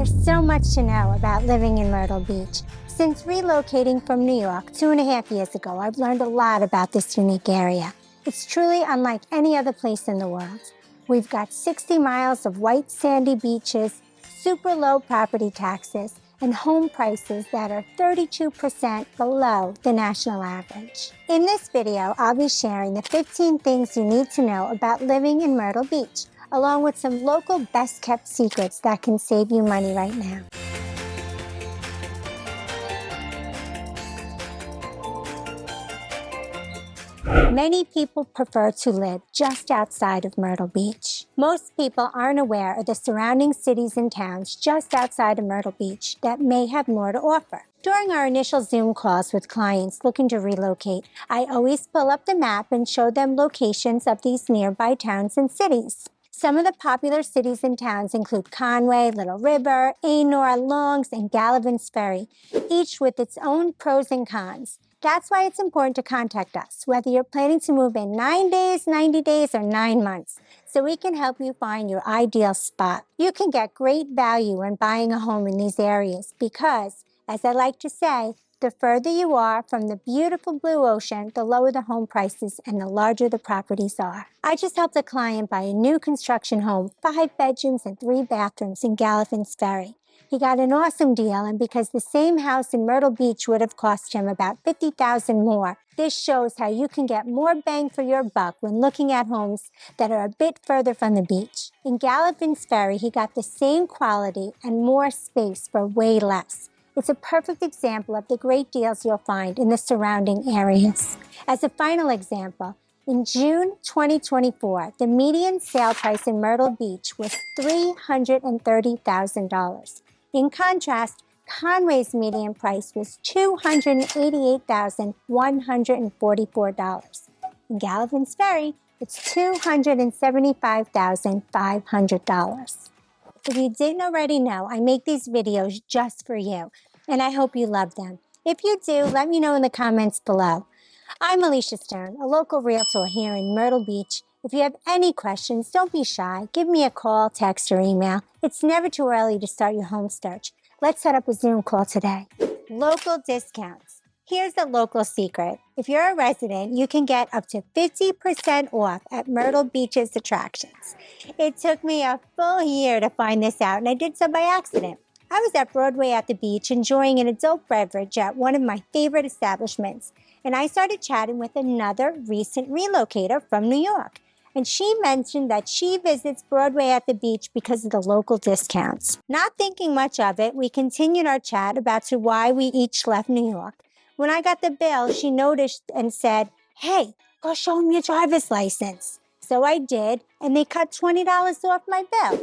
There's so much to know about living in Myrtle Beach. Since relocating from New York 2.5 years ago, I've learned a lot about this unique area. It's truly unlike any other place in the world. We've got 60 miles of white sandy beaches, super low property taxes, and home prices that are 32% below the national average. In this video, I'll be sharing the 15 things you need to know about living in Myrtle Beach, along with some local best-kept secrets that can save you money right now. Many people prefer to live just outside of Myrtle Beach. Most people aren't aware of the surrounding cities and towns just outside of Myrtle Beach that may have more to offer. During our initial Zoom calls with clients looking to relocate, I always pull up the map and show them locations of these nearby towns and cities. Some of the popular cities and towns include Conway, Little River, Anor, Longs, and Gallivan's Ferry, each with its own pros and cons. That's why it's important to contact us, whether you're planning to move in 9 days, 90 days, or 9 months, so we can help you find your ideal spot. You can get great value when buying a home in these areas because, as I like to say, the further you are from the beautiful blue ocean, the lower the home prices and the larger the properties are. I just helped a client buy a new construction home, 5 bedrooms and 3 bathrooms in Gallivan's Ferry. He got an awesome deal, and because the same house in Myrtle Beach would have cost him about $50,000 more, this shows how you can get more bang for your buck when looking at homes that are a bit further from the beach. In Gallivan's Ferry, he got the same quality and more space for way less. It's a perfect example of the great deals you'll find in the surrounding areas. As a final example, in June 2024, the median sale price in Myrtle Beach was $330,000. In contrast, Conway's median price was $288,144. In Gallivan's Ferry, it's $275,500. If you didn't already know, I make these videos just for you, and I hope you love them. If you do, let me know in the comments below. I'm Alicia Stern, a local realtor here in Myrtle Beach. If you have any questions, don't be shy. Give me a call, text, or email. It's never too early to start your home search. Let's set up a Zoom call today. Local discounts. Here's the local secret. If you're a resident, you can get up to 50% off at Myrtle Beach's attractions. It took me a full year to find this out, and I did so by accident. I was at Broadway at the beach enjoying an adult beverage at one of my favorite establishments, and I started chatting with another recent relocator from New York. And she mentioned that she visits Broadway at the beach because of the local discounts. Not thinking much of it, we continued our chat about why we each left New York. When I got the bill, she noticed and said, "Hey, go show them your driver's license." So I did, and they cut $20 off my bill.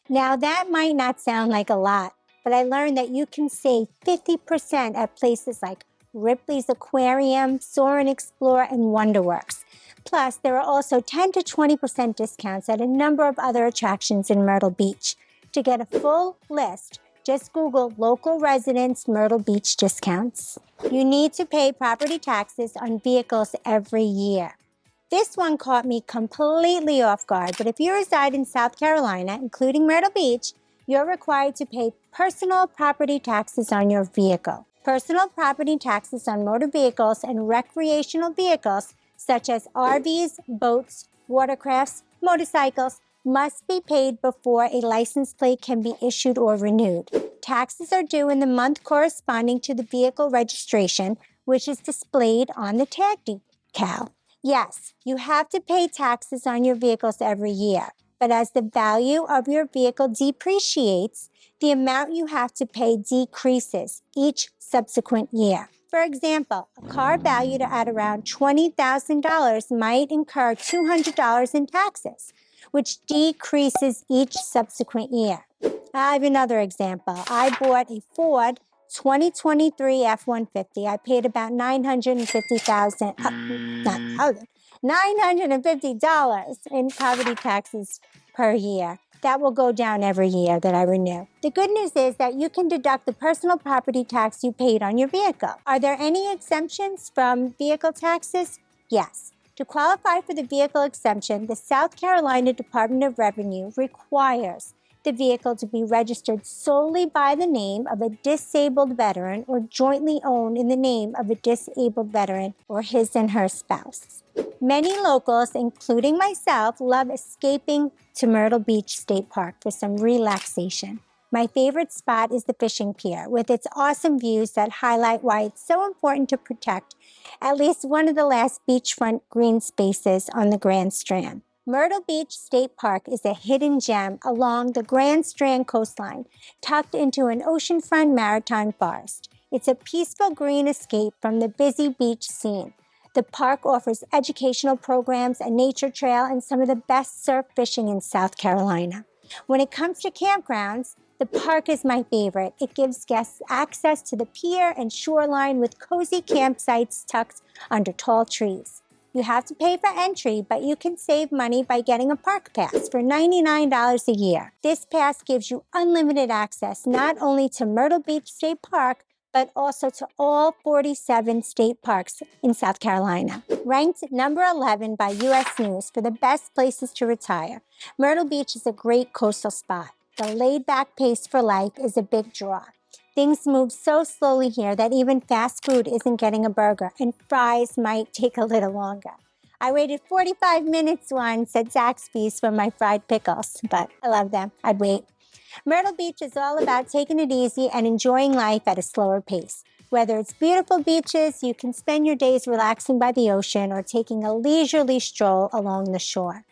Now that might not sound like a lot, but I learned that you can save 50% at places like Ripley's Aquarium, Soarin' Explore, and Wonderworks. Plus, there are also 10 to 20% discounts at a number of other attractions in Myrtle Beach. To get a full list, just Google local residents Myrtle Beach discounts. You need to pay property taxes on vehicles every year. This one caught me completely off guard, but if you reside in South Carolina, including Myrtle Beach, you're required to pay personal property taxes on your vehicle. Personal property taxes on motor vehicles and recreational vehicles such as RVs, boats, watercrafts, motorcycles, must be paid before a license plate can be issued or renewed. Taxes are due in the month corresponding to the vehicle registration, which is displayed on the tag decal. Yes, you have to pay taxes on your vehicles every year, but as the value of your vehicle depreciates, the amount you have to pay decreases each subsequent year. For example, a car valued at around $20,000 might incur $200 in taxes, which decreases each subsequent year. I have another example. I bought a Ford 2023 F-150. I paid about $950 in property taxes per year. That will go down every year that I renew. The good news is that you can deduct the personal property tax you paid on your vehicle. Are there any exemptions from vehicle taxes? Yes. To qualify for the vehicle exemption, the South Carolina Department of Revenue requires the vehicle to be registered solely by the name of a disabled veteran or jointly owned in the name of a disabled veteran or his and her spouse. Many locals, including myself, love escaping to Myrtle Beach State Park for some relaxation. My favorite spot is the fishing pier, with its awesome views that highlight why it's so important to protect at least one of the last beachfront green spaces on the Grand Strand. Myrtle Beach State Park is a hidden gem along the Grand Strand coastline, tucked into an oceanfront maritime forest. It's a peaceful green escape from the busy beach scene. The park offers educational programs, a nature trail, and some of the best surf fishing in South Carolina. When it comes to campgrounds, the park is my favorite. It gives guests access to the pier and shoreline with cozy campsites tucked under tall trees. You have to pay for entry, but you can save money by getting a park pass for $99 a year. This pass gives you unlimited access not only to Myrtle Beach State Park, but also to all 47 state parks in South Carolina. Ranked number 11 by U.S. News for the best places to retire, Myrtle Beach is a great coastal spot. The laid-back pace for life is a big draw. Things move so slowly here that even fast food isn't getting a burger, and fries might take a little longer. I waited 45 minutes once at Zaxby's for my fried pickles, but I love them. I'd wait. Myrtle Beach is all about taking it easy and enjoying life at a slower pace. Whether it's beautiful beaches, you can spend your days relaxing by the ocean or taking a leisurely stroll along the shore.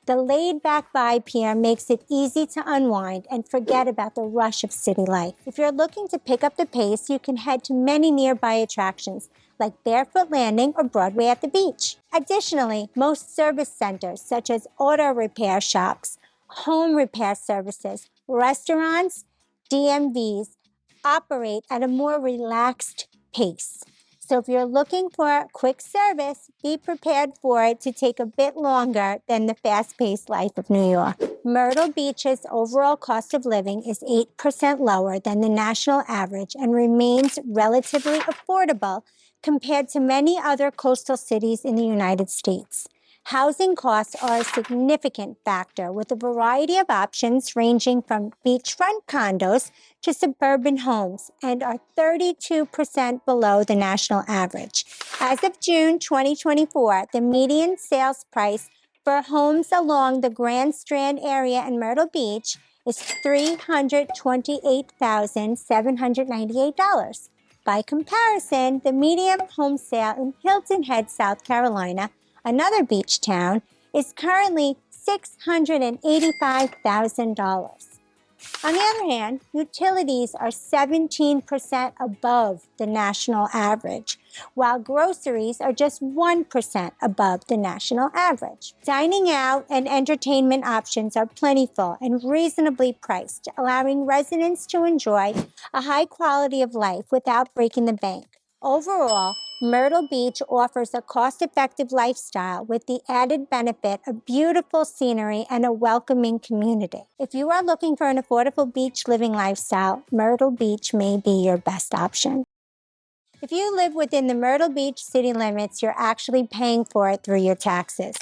The laid-back vibe here makes it easy to unwind and forget about the rush of city life. If you're looking to pick up the pace, you can head to many nearby attractions like Barefoot Landing or Broadway at the beach. Additionally, most service centers such as auto repair shops, home repair services, restaurants, DMVs operate at a more relaxed pace. So if you're looking for quick service, be prepared for it to take a bit longer than the fast-paced life of New York. Myrtle Beach's overall cost of living is 8% lower than the national average and remains relatively affordable compared to many other coastal cities in the United States. Housing costs are a significant factor, with a variety of options ranging from beachfront condos to suburban homes, and are 32% below the national average. As of June 2024, the median sales price for homes along the Grand Strand area in Myrtle Beach is $328,798. By comparison, the median home sale in Hilton Head, South Carolina, another beach town, is currently $685,000. On the other hand, utilities are 17% above the national average, while groceries are just 1% above the national average. Dining out and entertainment options are plentiful and reasonably priced, allowing residents to enjoy a high quality of life without breaking the bank. Overall, Myrtle Beach offers a cost-effective lifestyle with the added benefit of beautiful scenery and a welcoming community. If you are looking for an affordable beach living lifestyle, Myrtle Beach may be your best option. If you live within the Myrtle Beach city limits, you're actually paying for it through your taxes.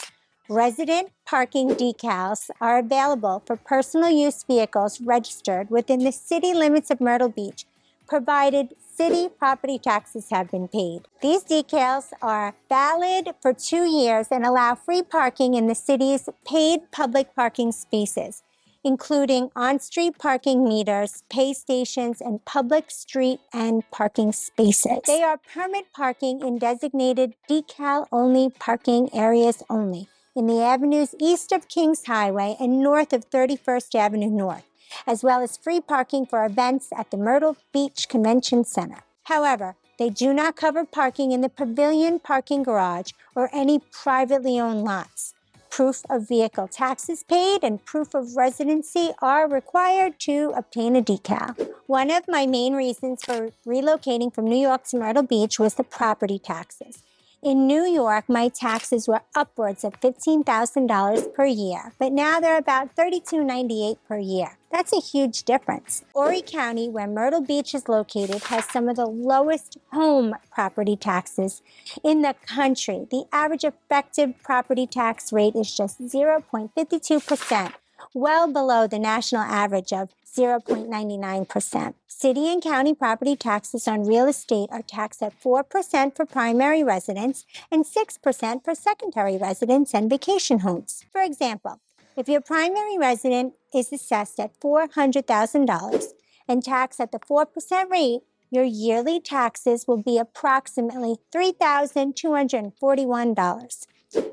Resident parking decals are available for personal use vehicles registered within the city limits of Myrtle Beach, provided city property taxes have been paid. These decals are valid for 2 years and allow free parking in the city's paid public parking spaces, including on-street parking meters, pay stations, and public street and parking spaces. They are permit parking in designated decal-only parking areas only in the avenues east of Kings Highway and north of 31st Avenue North, as well as free parking for events at the Myrtle Beach Convention Center. However, they do not cover parking in the pavilion parking garage or any privately owned lots. Proof of vehicle taxes paid and proof of residency are required to obtain a decal. One of my main reasons for relocating from New York to Myrtle Beach was the property taxes. In New York, my taxes were upwards of $15,000 per year, but now they're about $32.98 per year. That's a huge difference. Horry County, where Myrtle Beach is located, has some of the lowest home property taxes in the country. The average effective property tax rate is just 0.52%, well below the national average of 0.99%. City and county property taxes on real estate are taxed at 4% for primary residents and 6% for secondary residents and vacation homes. For example, if your primary resident is assessed at $400,000 and taxed at the 4% rate, your yearly taxes will be approximately $3,241.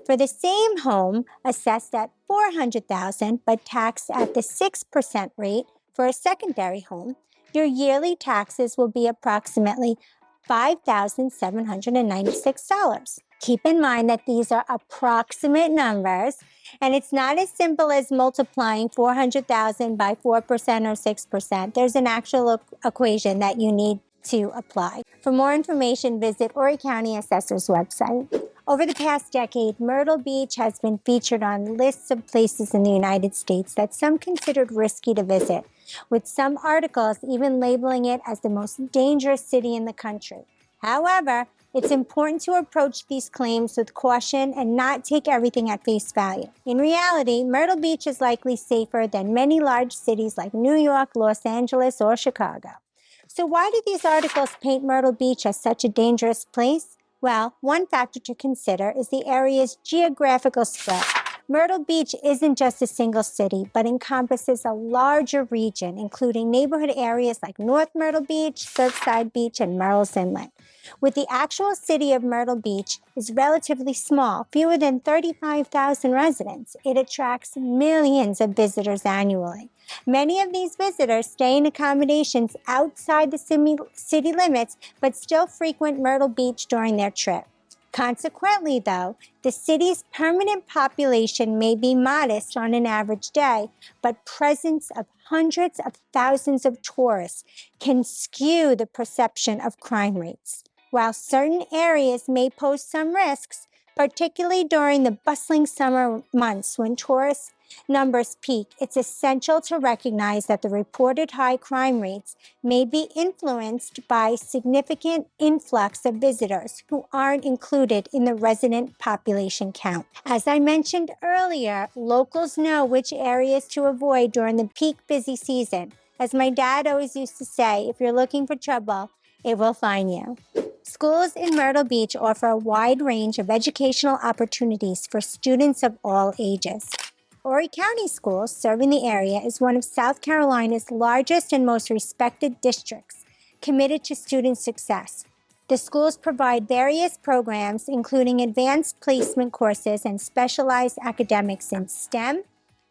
For the same home assessed at $400,000 but taxed at the 6% rate for a secondary home, your yearly taxes will be approximately $5,796. Keep in mind that these are approximate numbers, and it's not as simple as multiplying 400,000 by 4% or 6%. There's an actual equation that you need to apply. For more information, visit Horry County Assessor's website. Over the past decade, Myrtle Beach has been featured on lists of places in the United States that some considered risky to visit, with some articles even labeling it as the most dangerous city in the country. However, it's important to approach these claims with caution and not take everything at face value. In reality, Myrtle Beach is likely safer than many large cities like New York, Los Angeles, or Chicago. So why do these articles paint Myrtle Beach as such a dangerous place? Well, one factor to consider is the area's geographical spread. Myrtle Beach isn't just a single city, but encompasses a larger region, including neighborhood areas like North Myrtle Beach, Surfside Beach, and Murrells Inlet. With the actual city of Myrtle Beach is relatively small, fewer than 35,000 residents, it attracts millions of visitors annually. Many of these visitors stay in accommodations outside the city limits, but still frequent Myrtle Beach during their trip. Consequently, though, the city's permanent population may be modest on an average day, but presence of hundreds of thousands of tourists can skew the perception of crime rates. While certain areas may pose some risks, particularly during the bustling summer months when tourist numbers peak, it's essential to recognize that the reported high crime rates may be influenced by significant influx of visitors who aren't included in the resident population count. As I mentioned earlier, locals know which areas to avoid during the peak busy season. As my dad always used to say, if you're looking for trouble, it will find you. Schools in Myrtle Beach offer a wide range of educational opportunities for students of all ages. Horry County Schools, serving the area, is one of South Carolina's largest and most respected districts, committed to student success. The schools provide various programs, including advanced placement courses and specialized academics in STEM,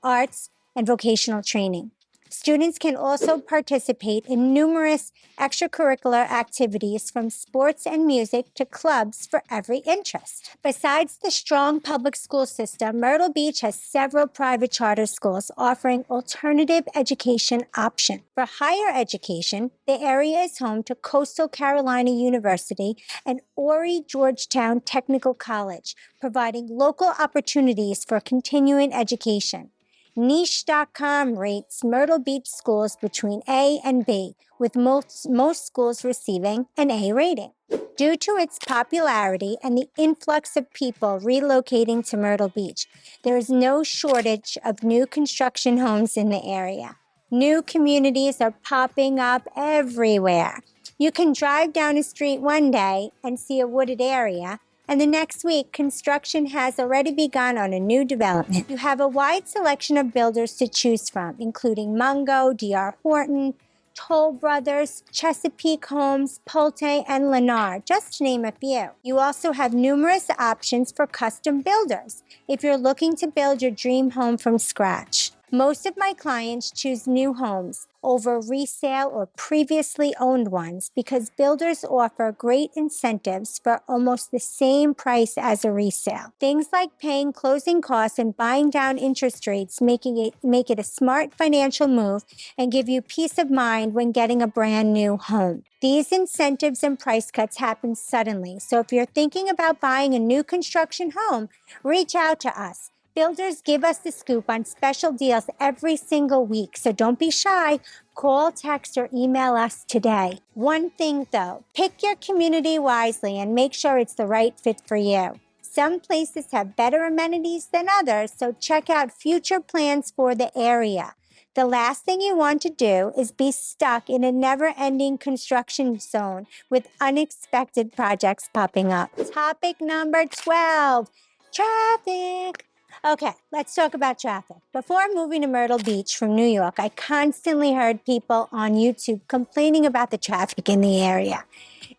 arts, and vocational training. Students can also participate in numerous extracurricular activities, from sports and music to clubs for every interest. Besides the strong public school system, Myrtle Beach has several private charter schools offering alternative education options. For higher education, the area is home to Coastal Carolina University and Horry Georgetown Technical College, providing local opportunities for continuing education. Niche.com rates Myrtle Beach schools between A and B, with most schools receiving an A rating. Due to its popularity and the influx of people relocating to Myrtle Beach, there is no shortage of new construction homes in the area. New communities are popping up everywhere. You can drive down a street one day and see a wooded area, and the next week, construction has already begun on a new development. You have a wide selection of builders to choose from, including Mungo, D.R. Horton, Toll Brothers, Chesapeake Homes, Pulte, and Lennar, just to name a few. You also have numerous options for custom builders if you're looking to build your dream home from scratch. Most of my clients choose new homes over resale or previously owned ones because builders offer great incentives for almost the same price as a resale. Things like paying closing costs and buying down interest rates make it a smart financial move and give you peace of mind when getting a brand new home. These incentives and price cuts happen suddenly, so if you're thinking about buying a new construction home, reach out to us. Builders give us the scoop on special deals every single week, so don't be shy. Call, text, or email us today. One thing though, pick your community wisely and make sure it's the right fit for you. Some places have better amenities than others, so check out future plans for the area. The last thing you want to do is be stuck in a never-ending construction zone with unexpected projects popping up. Topic number 12, traffic. Okay, let's talk about traffic. Before moving to Myrtle Beach from New York, I constantly heard people on YouTube complaining about the traffic in the area.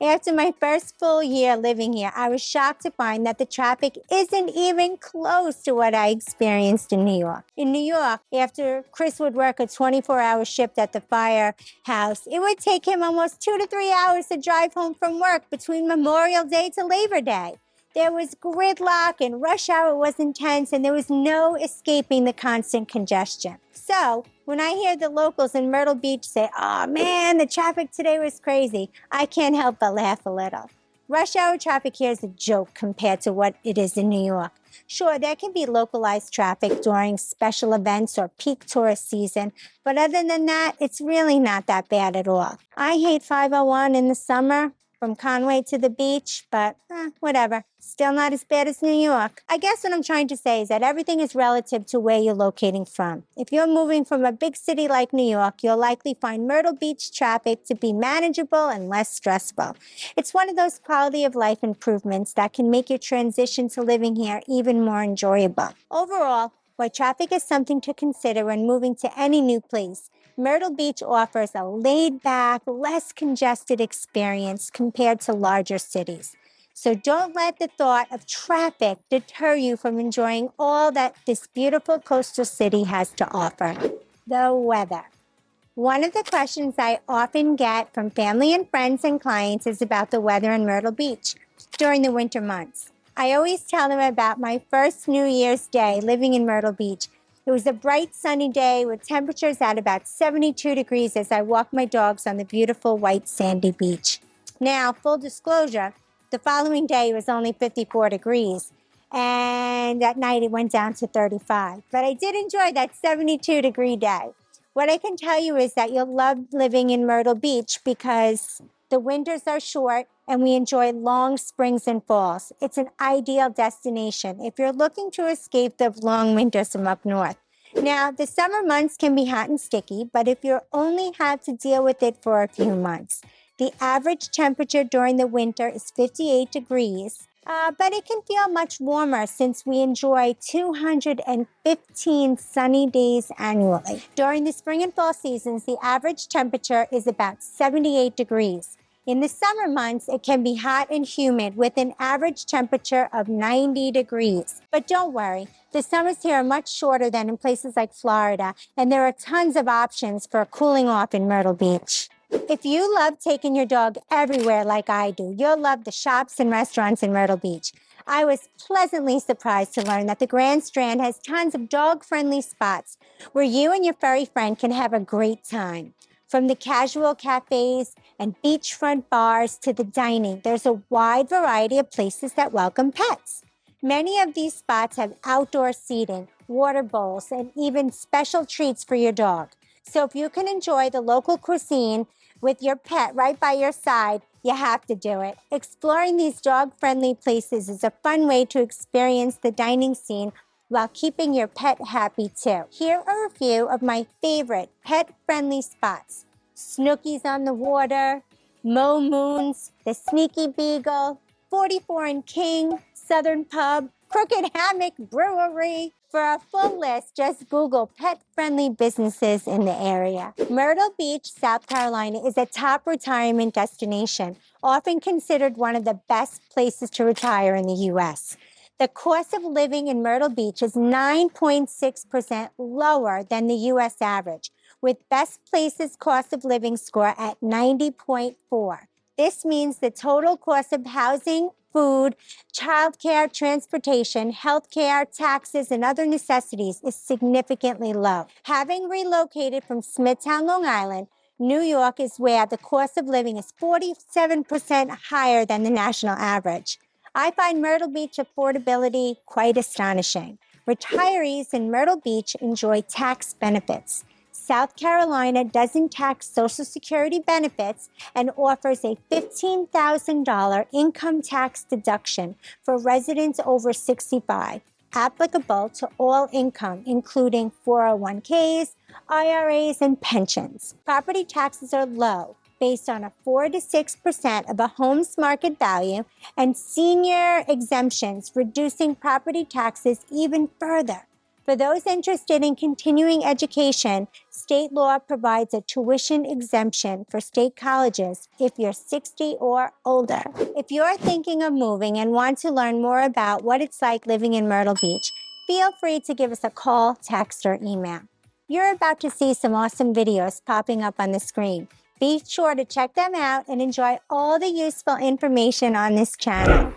After my first full year living here, I was shocked to find that the traffic isn't even close to what I experienced in New York. In New York, after Chris would work a 24-hour shift at the firehouse, it would take him almost 2 to 3 hours to drive home from work between Memorial Day to Labor Day. There was gridlock and rush hour was intense, and there was no escaping the constant congestion. So when I hear the locals in Myrtle Beach say, "Oh man, the traffic today was crazy," I can't help but laugh a little. Rush hour traffic here is a joke compared to what it is in New York. Sure, there can be localized traffic during special events or peak tourist season, but other than that, it's really not that bad at all. I hate 501 in the summer from Conway to the beach, but whatever. Still not as bad as New York. I guess what I'm trying to say is that everything is relative to where you're locating from. If you're moving from a big city like New York, you'll likely find Myrtle Beach traffic to be manageable and less stressful. It's one of those quality of life improvements that can make your transition to living here even more enjoyable. Overall, while traffic is something to consider when moving to any new place, Myrtle Beach offers a laid-back, less congested experience compared to larger cities. So don't let the thought of traffic deter you from enjoying all that this beautiful coastal city has to offer. The weather. One of the questions I often get from family and friends and clients is about the weather in Myrtle Beach during the winter months. I always tell them about my first New Year's Day living in Myrtle Beach. It was a bright sunny day with temperatures at about 72 degrees as I walked my dogs on the beautiful white sandy beach. Now, full disclosure, the following day was only 54 degrees, and at night it went down to 35. But I did enjoy that 72-degree day. What I can tell you is that you'll love living in Myrtle Beach because the winters are short and we enjoy long springs and falls. It's an ideal destination if you're looking to escape the long winters from up north. Now, the summer months can be hot and sticky, but if you only have to deal with it for a few months, the average temperature during the winter is 58 degrees, but it can feel much warmer since we enjoy 215 sunny days annually. During the spring and fall seasons, the average temperature is about 78 degrees. In the summer months, it can be hot and humid with an average temperature of 90 degrees. But don't worry, the summers here are much shorter than in places like Florida, and there are tons of options for cooling off in Myrtle Beach. If you love taking your dog everywhere like I do, you'll love the shops and restaurants in Myrtle Beach. I was pleasantly surprised to learn that the Grand Strand has tons of dog-friendly spots where you and your furry friend can have a great time. From the casual cafes and beachfront bars to the dining, there's a wide variety of places that welcome pets. Many of these spots have outdoor seating, water bowls, and even special treats for your dog. So if you can enjoy the local cuisine with your pet right by your side, you have to do it. Exploring these dog-friendly places is a fun way to experience the dining scene while keeping your pet happy too. Here are a few of my favorite pet-friendly spots. Snooki's on the Water, Mo Moon's, the Sneaky Beagle, 44 and King, Southern Pub, Crooked Hammock Brewery. For a full list, just Google pet-friendly businesses in the area. Myrtle Beach, South Carolina is a top retirement destination, often considered one of the best places to retire in the U.S. The cost of living in Myrtle Beach is 9.6% lower than the U.S. average, with Best Places cost of living score at 90.4. This means the total cost of housing, food, childcare, transportation, healthcare, taxes, and other necessities is significantly low. Having relocated from Smithtown, Long Island, New York is where the cost of living is 47% higher than the national average. I find Myrtle Beach affordability quite astonishing. Retirees in Myrtle Beach enjoy tax benefits. South Carolina doesn't tax Social Security benefits and offers a $15,000 income tax deduction for residents over 65, applicable to all income, including 401ks, IRAs, and pensions. Property taxes are low, based on a 4 to 6% of a home's market value, and senior exemptions, reducing property taxes even further. For those interested in continuing education, state law provides a tuition exemption for state colleges if you're 60 or older. If you're thinking of moving and want to learn more about what it's like living in Myrtle Beach, feel free to give us a call, text, or email. You're about to see some awesome videos popping up on the screen. Be sure to check them out and enjoy all the useful information on this channel.